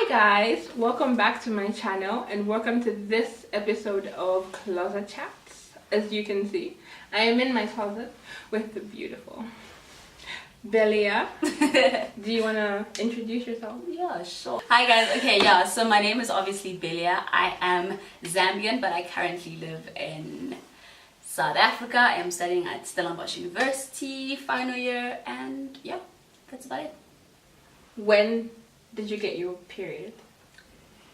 guys, welcome back to my channel and welcome to this episode of Closet Chats. As you can see, I am in my closet with the beautiful BELIYA. Do you want to introduce yourself? Yeah, sure. Hi guys. Okay, yeah, so my name is obviously BELIYA. I am Zambian, but I currently live in South Africa. I am studying at Stellenbosch University, final year, and yeah, that's about it. When did you get your period?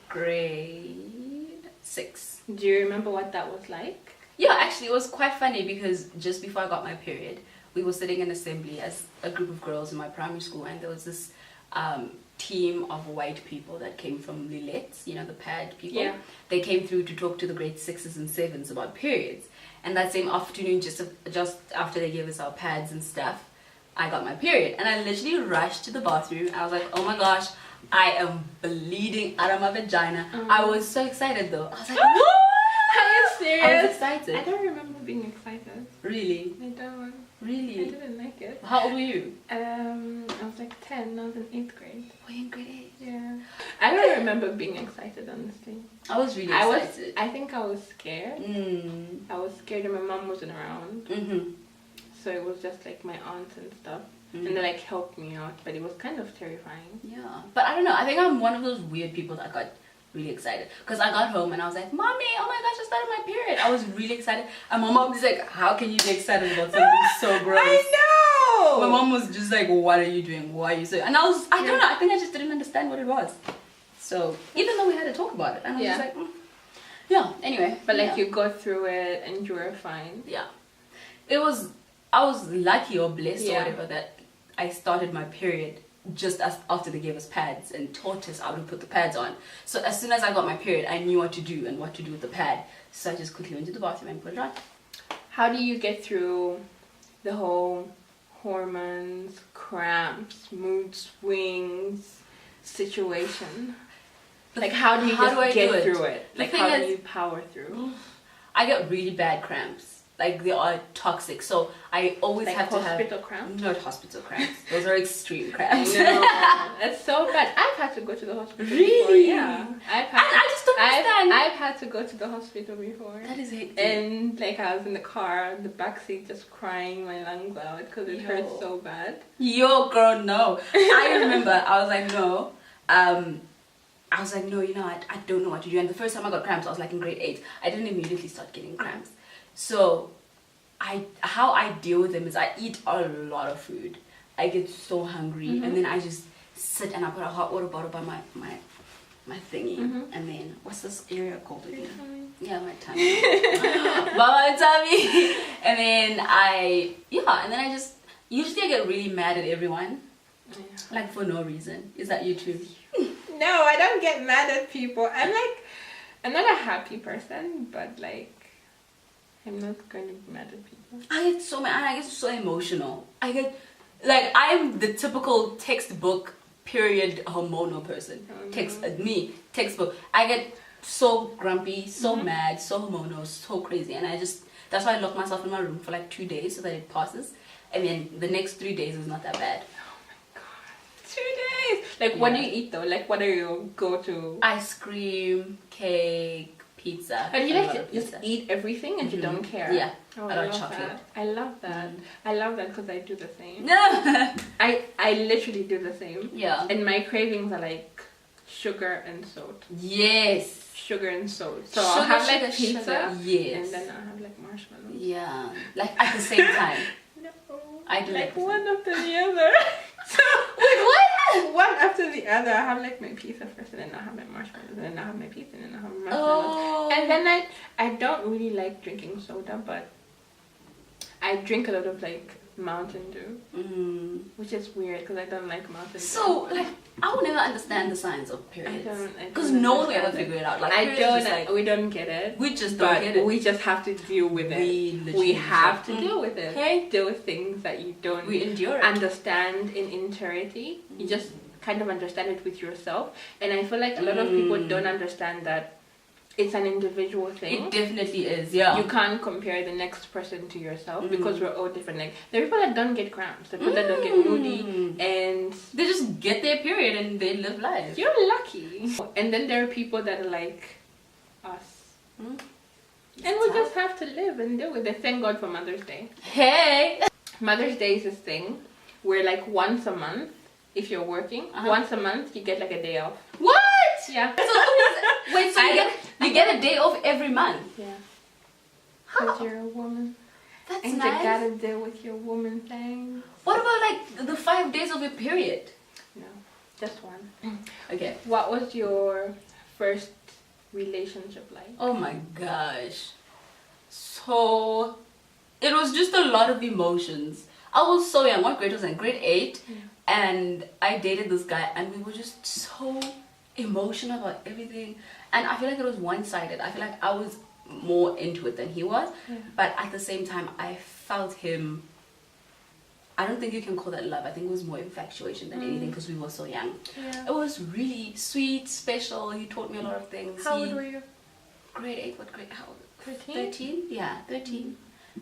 Grade 6. Do you remember what that was like? Yeah, actually it was quite funny because just before I got my period, we were sitting in assembly as a group of girls in my primary school, and there was this team of white people that came from Lillet, you know, the pad people. Yeah. They came through to talk to the grade 6s and 7s about periods. And that same afternoon, just after they gave us our pads and stuff, I got my period. And I literally rushed to the bathroom. I was like, oh my gosh, I am bleeding out of my vagina. I was so excited though. I was like, woo! Are you serious? I was excited. I don't remember being excited. Really? I don't. Really? I didn't like it. How old were you? I was like 10. I was in 8th grade. Were you in grade 8? Yeah. I don't remember being excited, honestly. I was really excited. I think I was scared. I was scared and my mom wasn't around. So it was just like my aunts and stuff. And they like helped me out, but it was kind of terrifying. Yeah. But I don't know. I think I'm one of those weird people that got really excited. Because I got home and I was like, Mommy, oh my gosh, I started my period. I was really excited. And my mom was like, how can you be excited about something so gross? I know! My mom was just like, what are you doing? Why are you so... And I don't know. I think I just didn't understand what it was. So, even though we had to talk about it. And I was just like, yeah, anyway. But like you got through it and you were fine. Yeah. I was lucky or blessed or whatever that I started my period just after they gave us pads and taught us how to put the pads on. So as soon as I got my period, I knew what to do and what to do with the pad. So I just quickly went to the bathroom and put it on. How do you get through the whole hormones, cramps, mood swings situation? Like how do you get through it? Like how do you power through? I get really bad cramps. Like they are toxic, so I always have to have hospital cramps. Not hospital cramps. Those are extreme cramps. No, that's so bad. I've had to go to the hospital. Really? Before, yeah. I just don't understand. I've had to go to the hospital before. That is hectic. And like I was in the car, the backseat, just crying my lungs out because it hurt so bad. Yo, girl, no. I remember. I was like, no. I was like, no, you know, I don't know what to do. And the first time I got cramps, I was like in grade 8. I didn't immediately start getting cramps. So how I deal with them is I eat a lot of food. I get so hungry and then I just sit and I put a hot water bottle by my thingy and then what's this area called again? Yeah, my tummy. By my tummy. And then I just usually I get really mad at everyone. Like for no reason. Is that you too? No, I don't get mad at people. I'm not a happy person, but like I'm not going to be mad at people. I get so mad and I get so emotional. I'm the typical textbook period hormonal person. Textbook. I get so grumpy, so mad, so hormonal, so crazy, and that's why I lock myself in my room for like 2 days so that it passes, and then the next 3 days is not that bad. 2 days. Like what do you eat though? Like what are your go-to? Ice cream, cake, pizza. But you like just eat everything and you don't care. Yeah. Oh, I love chocolate. That. I love that. I love that because I do the same. No. I literally do the same. Yeah. And my cravings are like sugar and salt. Yes. Sugar and salt. So I'll have like pizza. Sugar. Yes. And then I'll have like marshmallows. Yeah. Like at the same time. No. I do like one after the other. Wait, what? One after the other. I have like my pizza first, and then I have my marshmallows, and then I have my pizza, and then I have my marshmallows. And then I don't really like drinking soda, but I drink a lot of like Mountain Dew, which is weird because I don't like Mountain Dew. So like I will never understand the science of periods because no one will ever figure it out. Like we don't get it. We just don't get it. We just have to deal with it. We have to deal with it. Okay, deal with things that you don't understand in entirety. You just kind of understand it with yourself, and I feel like a lot of people don't understand that it's an individual thing. It definitely is, yeah. You can't compare the next person to yourself because we're all different. Like, there are people that don't get cramps, there are people that don't get moody, and they just get their period and they live life. You're lucky. And then there are people that are like us. And we just have to live and deal with it. Thank God for Mother's Day. Hey! Mother's Day is this thing where like once a month, if you're working, once a month you get like a day off. What? Yeah. Wait, so you get a day off every month? Yeah. Because you're a woman. That's and nice. you gotta deal with your woman thing. What about like the 5 days of your period? No, just one. Okay. What was your first relationship like? Oh my gosh. So, it was just a lot of emotions. I was so young. What grade was I in? Grade 8. Yeah. And I dated this guy and we were just so emotional about everything. And I feel like it was one-sided. I feel like I was more into it than he was. Yeah. But at the same time, I felt him. I don't think you can call that love. I think it was more infatuation than anything because we were so young. Yeah. It was really sweet, special. He taught me a lot of things. How old were you? Grade 8. What grade? How old? 13? 13? Yeah, 13.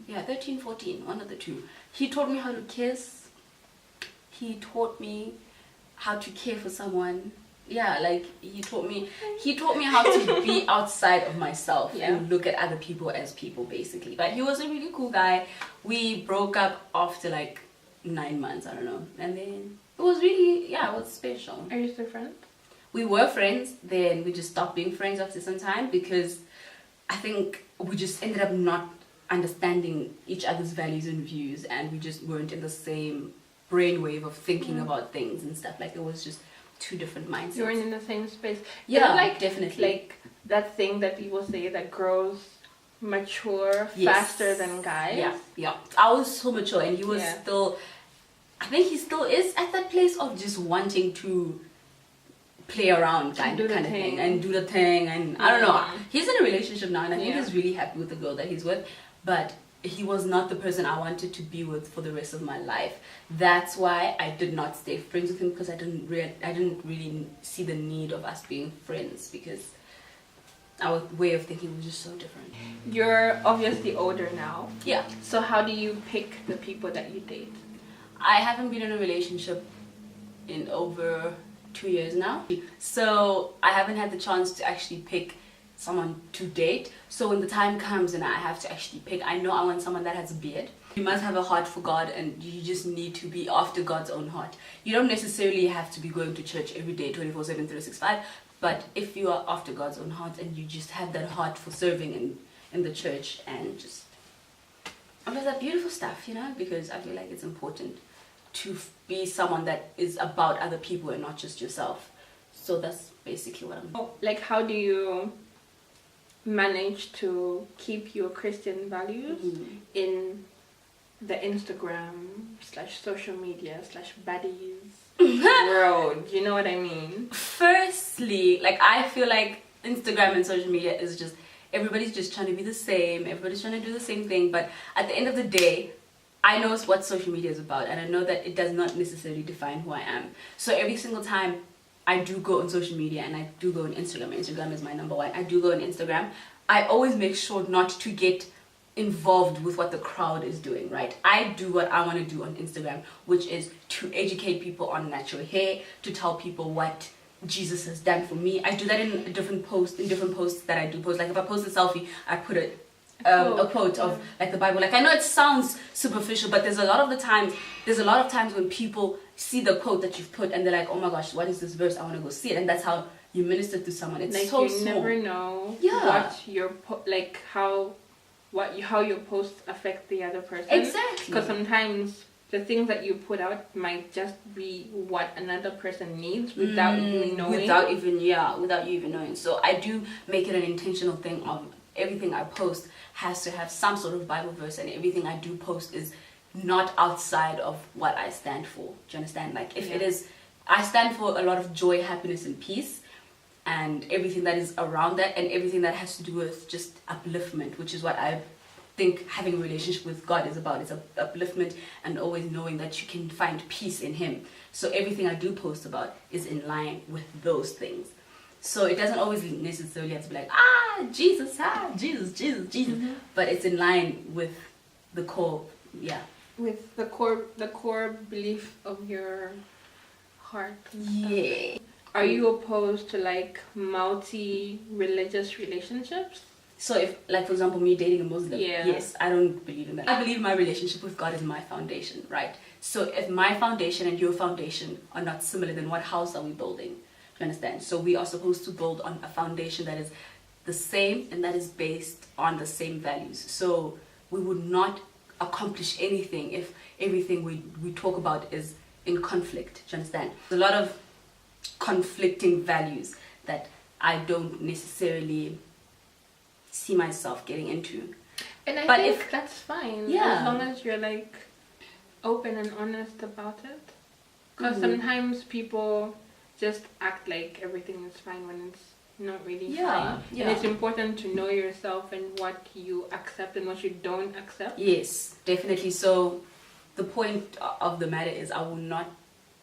Yeah, 13, 14. One of the two. He taught me how to kiss. He taught me how to care for someone. Yeah, like he taught me how to be outside of myself and look at other people as people, basically. But he was a really cool guy. We broke up after like 9 months, I don't know, and then it was really, it was special. Are you still friends? We were friends, then we just stopped being friends after some time because I think we just ended up not understanding each other's values and views, and we just weren't in the same brainwave of thinking about things and stuff. Like, it was just two different mindsets. You weren't in the same space. Yeah, like, definitely. Like that thing that people say that girls mature faster than guys. Yeah. I was so mature and he was still, I think he still is at that place of just wanting to play around kind of thing and do the thing, and I don't know. He's in a relationship now and I think he's really happy with the girl that he's with, but he was not the person I wanted to be with for the rest of my life. That's why I did not stay friends with him, because I didn't really see the need of us being friends, because our way of thinking was just so different. You're obviously older now. Yeah. So how do you pick the people that you date? I haven't been in a relationship in over 2 years now, so I haven't had the chance to actually pick someone to date. So when the time comes and I have to actually pick, I know I want someone that has a beard. You must have a heart for God, and you just need to be after God's own heart. You don't necessarily have to be going to church every day 24/7 365, but if you are after God's own heart and you just have that heart for serving in the church and just all of that beautiful stuff, you know, because I feel like it's important to be someone that is about other people and not just yourself. So that's basically what I'm... Like, how do you manage to keep your Christian values in the Instagram/social media/baddies world? You know what I mean? Firstly, like, I feel like Instagram and social media is just, everybody's just trying to be the same, everybody's trying to do the same thing, but at the end of the day, I know what social media is about, and I know that it does not necessarily define who I am. So every single time I do go on social media, and I do go on Instagram. Instagram is my number one. I do go on Instagram. I always make sure not to get involved with what the crowd is doing, right? I do what I want to do on Instagram, which is to educate people on natural hair, to tell people what Jesus has done for me. I do that in different posts that I do post. Like, if I post a selfie, I put a quote of like the Bible. Like, I know it sounds superficial, but there's a lot of times when people see the quote that you've put and they're like, oh my gosh, what is this verse? I want to go see it. And that's how you minister to someone. It's like, so you small. never know what your how your posts affect the other person. Exactly. Because sometimes the things that you put out might just be what another person needs without you knowing. Without you even knowing. So I do make it an intentional thing of everything I post has to have some sort of Bible verse, and everything I do post is not outside of what I stand for. Do you understand? Like, if it is, I stand for a lot of joy, happiness, and peace, and everything that is around that, and everything that has to do with just upliftment, which is what I think having a relationship with God is about. It's upliftment and always knowing that you can find peace in Him. So everything I do post about is in line with those things. So it doesn't always necessarily have to be like, Jesus, Jesus. But it's in line with the core, with the core belief of your heart. Yeah. Are you opposed to like multi-religious relationships? So if, like, for example, me dating a Muslim, Yeah. yes, I don't believe in that. I believe my relationship with God is my foundation, right? So if my foundation and your foundation are not similar, then what house are we building? Do you understand? So we are supposed to build on a foundation that is the same and that is based on the same values. So we would not accomplish anything if everything we talk about is in conflict. Do you understand? There's a lot of conflicting values that I don't necessarily see myself getting into. And I think that's fine. Yeah. As long as you're like open and honest about it. Because sometimes people just act like everything is fine when it's not really fine. Yeah. And it's important to know yourself and what you accept and what you don't accept. Yes, definitely. So the point of the matter is I will not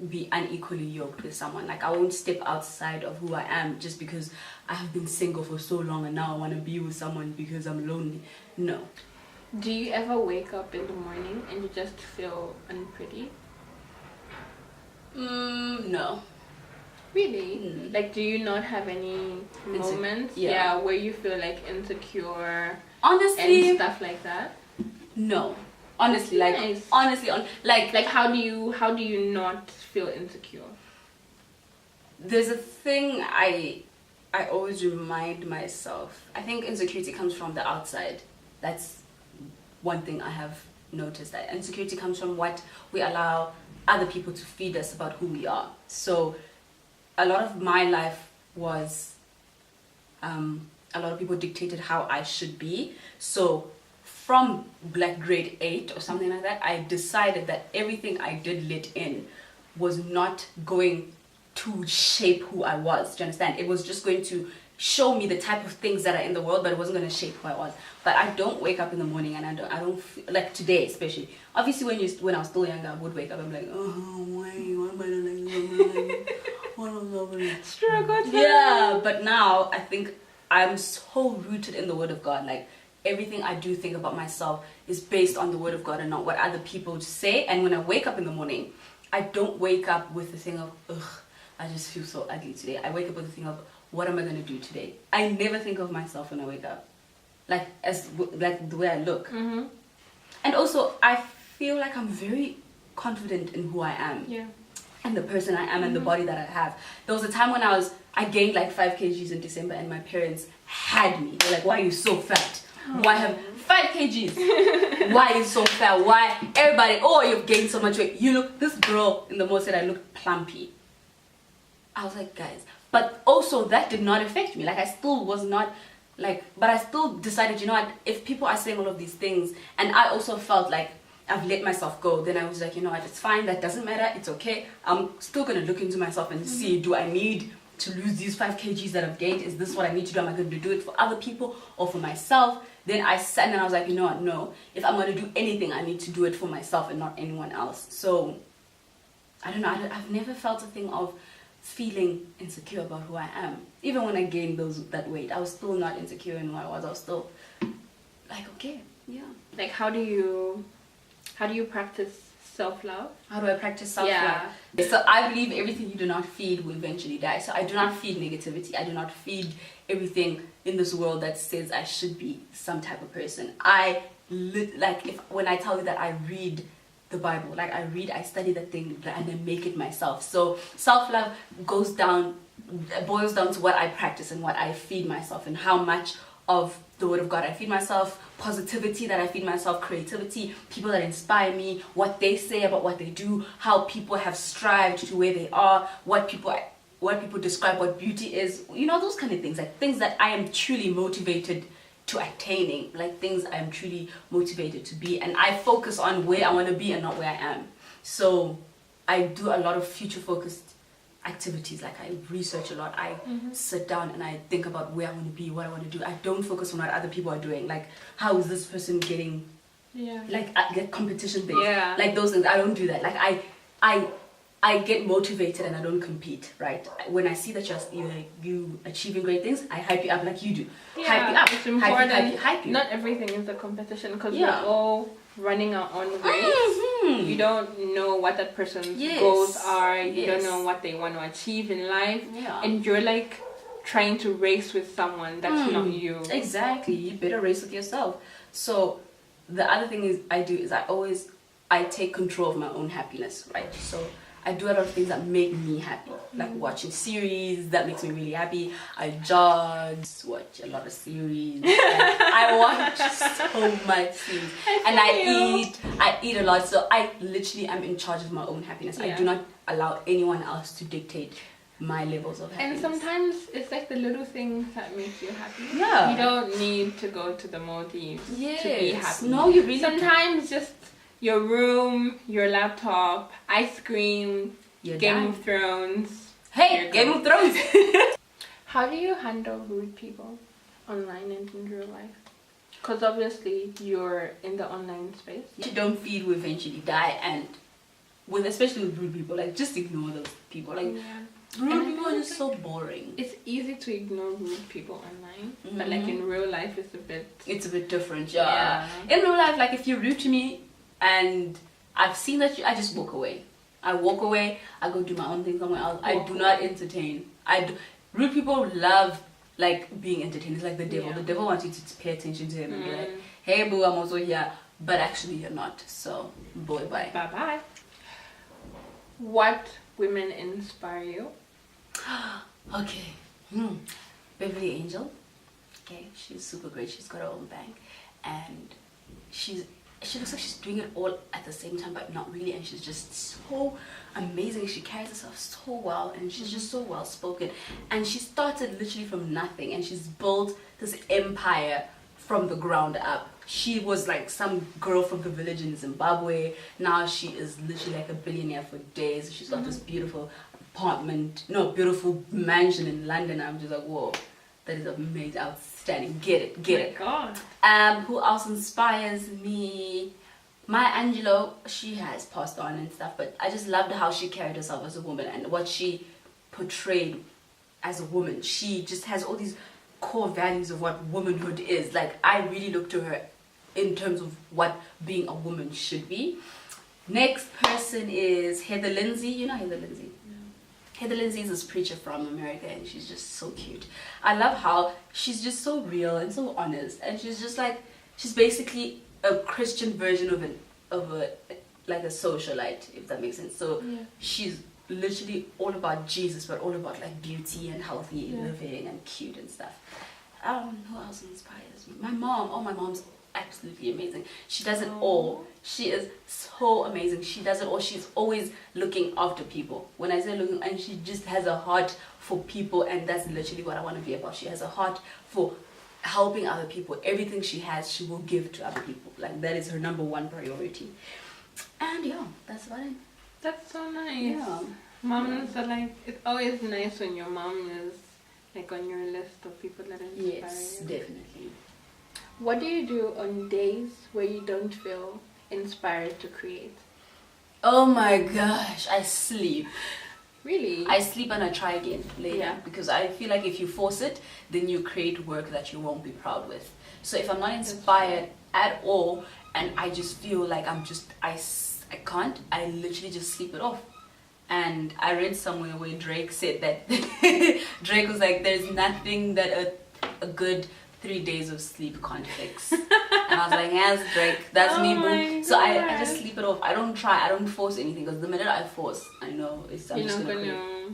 be unequally yoked with someone. Like, I won't step outside of who I am just because I have been single for so long and now I want to be with someone because I'm lonely. No. Do you ever wake up in the morning and you just feel unpretty? No. Really? Like, do you not have any moments where you feel like insecure? Honestly, and stuff like that? No. Honestly, like, nice. honestly, like how do you not feel insecure? There's a thing I always remind myself. I think insecurity comes from the outside. That's one thing I have noticed, that insecurity comes from what we allow other people to feed us about who we are. So a lot of my life was a lot of people dictated how I should be. So from like grade 8 or something like that, I decided that everything I did let in was not going to shape who I was. Do you understand? It was just going to show me the type of things that are in the world, but it wasn't going to shape who I was. But I don't wake up in the morning and I don't feel, like today especially. Obviously when I was still younger, I would wake up and be like, oh, why am I like struggle? Yeah, but now I think I'm so rooted in the Word of God. Like, everything I do think about myself is based on the Word of God and not what other people say. And when I wake up in the morning, I don't wake up with the thing of, ugh, I just feel so ugly today. I wake up with the thing of, what am I going to do today? I never think of myself when I wake up, like the way I look. And also, I feel like I'm very confident in who I am. Yeah. And the person I am and the body that I have. There was a time when I gained like 5 kgs in December and my parents had me. They're like, why are you so fat? Why have 5 kgs? Why are you so fat? Why? Everybody, oh, you've gained so much weight. You look, this girl in the mall said I looked plumpy. I was like, guys. But also that did not affect me. Like, I still was not like, but I still decided, you know what, if people are saying all of these things, and I also felt like I've let myself go, then I was like, you know what, it's fine, that doesn't matter, it's okay. I'm still gonna look into myself and see, do I need to lose these 5 kgs that I've gained? Is this what I need to do? Am I going to do it for other people or for myself? Then I sat and I was like, you know what, no. If I'm going to do anything, I need to do it for myself and not anyone else. So, I don't know, I've never felt a thing of feeling insecure about who I am. Even when I gained that weight, I was still not insecure in who I was. I was still like, okay, yeah. Like, how do you practice self-love? How do I practice self-love? Yeah. So I believe everything you do not feed will eventually die. So I do not feed negativity. I do not feed everything in this world that says I should be some type of person. When I tell you that I read the Bible, like I study that thing and then make it myself. So self-love boils down to what I practice and what I feed myself and how much of the Word of God I feed myself, positivity that I feed myself, creativity, people that inspire me, what they say about what they do, how people have strived to where they are, what people describe what beauty is, you know, those kind of things, like things that I am truly motivated to attaining, like things I am truly motivated to be, and I focus on where I want to be and not where I am. So I do a lot of future focused activities, like I research a lot, I sit down and I think about where I want to be, what I want to do. I don't focus on what other people are doing, like how is this person getting, like get competition based, like those things. I don't do that. Like I I get motivated and I don't compete, right? When I see that you achieving great things, I hype you up like you do. Hype you up. It's important. Hype you. Not everything is a competition because Yeah. we're all running our own race. Mm-hmm. You don't know what that person's Yes. goals are. You don't Yes. know what they want to achieve in life. Yeah. And you're like trying to race with someone that's not you. Exactly. You better race with yourself. So the other thing I take control of my own happiness, right? So I do a lot of things that make me happy, like watching series that makes me really happy. I jog, watch a lot of series. I watch so much series, and I eat a lot. So I literally am in charge of my own happiness. Yeah. I do not allow anyone else to dictate my levels of happiness. And sometimes it's like the little things that make you happy. Yeah. You don't need to go to the Maldives to be happy. No, you really Sometimes just your room, your laptop, ice cream, Game of Thrones. Hey, Game of Thrones. How do you handle rude people online and in real life? Because obviously you're in the online space. You don't feed will eventually die, and especially with rude people, like just ignore those people. Like rude people are just so boring. It's easy to ignore rude people online, but like in real life it's a bit different. Yeah. In real life, like if you're rude to me and I've seen that I just walk away. I walk away. I go do my own thing somewhere else. I do not entertain. Rude people love like being entertained. It's like the devil. The devil wants you to pay attention to him and be like, hey boo, I'm also here. But actually you're not. So boy, bye. Bye bye. What women inspire you? Okay. Beverly Angel. Okay, she's super great. She's got her own bank, and she looks like she's doing it all at the same time, but not really. And she's just so amazing. She carries herself so well, and she's just so well spoken. And she started literally from nothing, and she's built this empire from the ground up. She was like some girl from the village in Zimbabwe. Now she is literally like a billionaire for days. She's got this beautiful beautiful mansion in London. I'm just like, whoa, that is amazing, outstanding. Get it. God. Who else inspires me? Maya Angelou. She has passed on and stuff, but I just loved how she carried herself as a woman and what she portrayed as a woman. She just has all these core values of what womanhood is. Like, I really look to her in terms of what being a woman should be. Next person is Heather Lindsay. You know Heather Lindsay? Heather Lindsay is this preacher from America, and she's just so cute. I love how she's just so real and so honest, and she's just like, she's basically a Christian version of a socialite, if that makes sense. So she's literally all about Jesus, but all about like beauty and healthy living and cute and stuff. Who else inspires me? My mom. Oh, my mom's absolutely amazing. She does it all. She is so amazing. She does it all. She's always looking after people. When I say looking, and she just has a heart for people, and that's literally what I want to be about. She has a heart for helping other people. Everything she has, she will give to other people. Like, that is her number one priority. And yeah, that's about it. That's so nice. Yeah. Moms are like, it's always nice when your mom is like on your list of people that inspire you. Yes, definitely. What do you do on days where you don't feel inspired to create? Oh my gosh, I sleep. Really? I sleep and I try again later. Yeah. Because I feel like if you force it, then you create work that you won't be proud with. So if I'm not inspired at all, and I just feel like I can't, I literally just sleep it off. And I read somewhere where Drake said that Drake was like, there's nothing that a good 3 days of sleep can't fix. And I was like, yes, Drake, that's me, boo. So I just sleep it off. I don't force anything, because the minute I force, I know I'm just gonna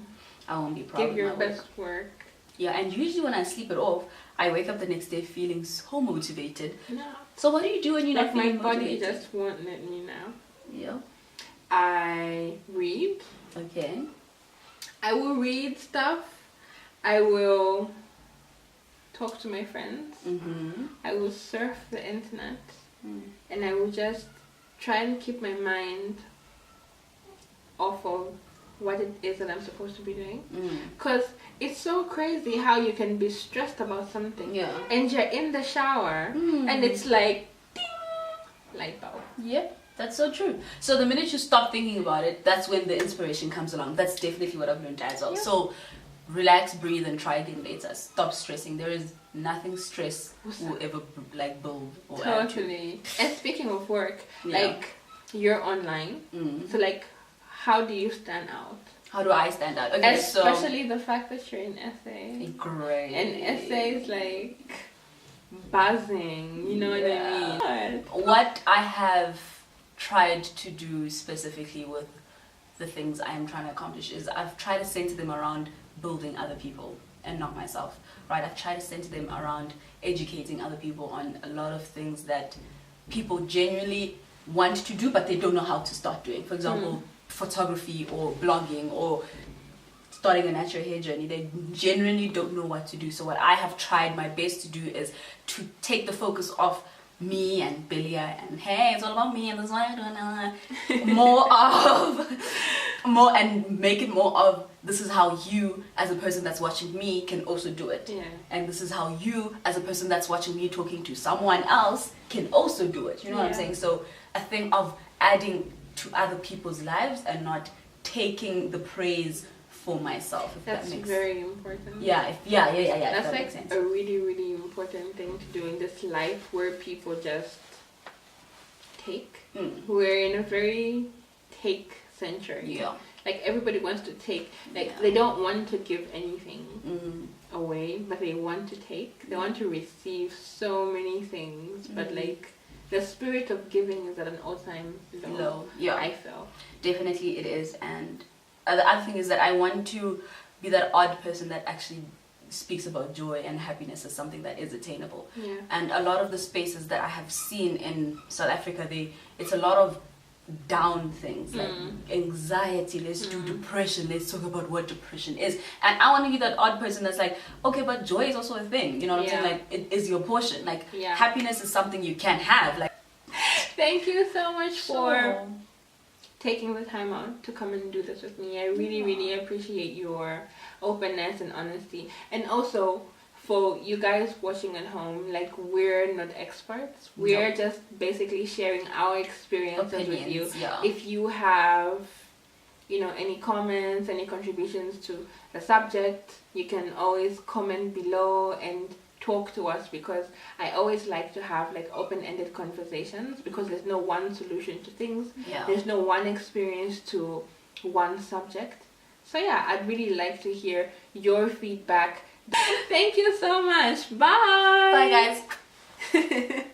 I won't be proud give of your my best work. work. Yeah, and usually when I sleep it off, I wake up the next day feeling so motivated. Yeah. So what do you do when you're not Like, feeling my body motivated? just won't let me now. Yeah. I read. Okay. I will read stuff. I will talk to my friends. I will surf the internet. And I will just try and keep my mind off of what it is that I'm supposed to be doing. Because it's so crazy how you can be stressed about something. Yeah. And you're in the shower and it's like, ding, light bulb. Yep. That's so true. So the minute you stop thinking about it, that's when the inspiration comes along. That's definitely what I've learned as well. Yeah. So relax, breathe, and try again later. Stop stressing. There is nothing stress will ever like build or add to. Totally. And speaking of work, Yeah. like you're online, so like how do you stand out? How do I stand out? Okay, especially the fact that you're in essay. Great. And essay is like buzzing, you know what I mean? What I have tried to do specifically with the things I am trying to accomplish is I've tried to center them around building other people and not myself, right? I've tried to center them around educating other people on a lot of things that people genuinely want to do but they don't know how to start doing. For example, photography or blogging or starting a natural hair journey. They genuinely don't know what to do. So what I have tried my best to do is to take the focus off me and BELIYA and hey, it's all about me and this is what I do now. more and make it more of this is how you as a person that's watching me can also do it. Yeah. And this is how you as a person that's watching me talking to someone else can also do it. You know what I'm saying? So a thing of adding to other people's lives and not taking the praise for myself, if That's that makes very important. yeah. That's that like makes sense. a really, really important thing to do in this life where people just take. We're in a very take century. Yeah. Like everybody wants to take. Like they don't want to give anything away, but they want to take. They want to receive so many things, but like the spirit of giving is at an all-time low. Yeah, I feel. Definitely it is. And the other thing is that I want to be that odd person that actually speaks about joy and happiness as something that is attainable. Yeah. And a lot of the spaces that I have seen in South Africa, it's a lot of down things like anxiety. Let's do depression. Let's talk about what depression is. And I want to be that odd person that's like, okay, but joy is also a thing. You know what I'm saying? Like it is your portion. Like happiness is something you can have. Like, thank you so much for taking the time out to come and do this with me. I really, really appreciate your openness and honesty. And also for you guys watching at home, like we're not experts. We're just basically sharing our experiences with you. Yeah. If you have, you know, any comments, any contributions to the subject, you can always comment below and talk to us, because I always like to have like open-ended conversations, because there's no one solution to things. There's no one experience to one subject. So yeah, I'd really like to hear your feedback. Thank you so much. Bye. Bye guys.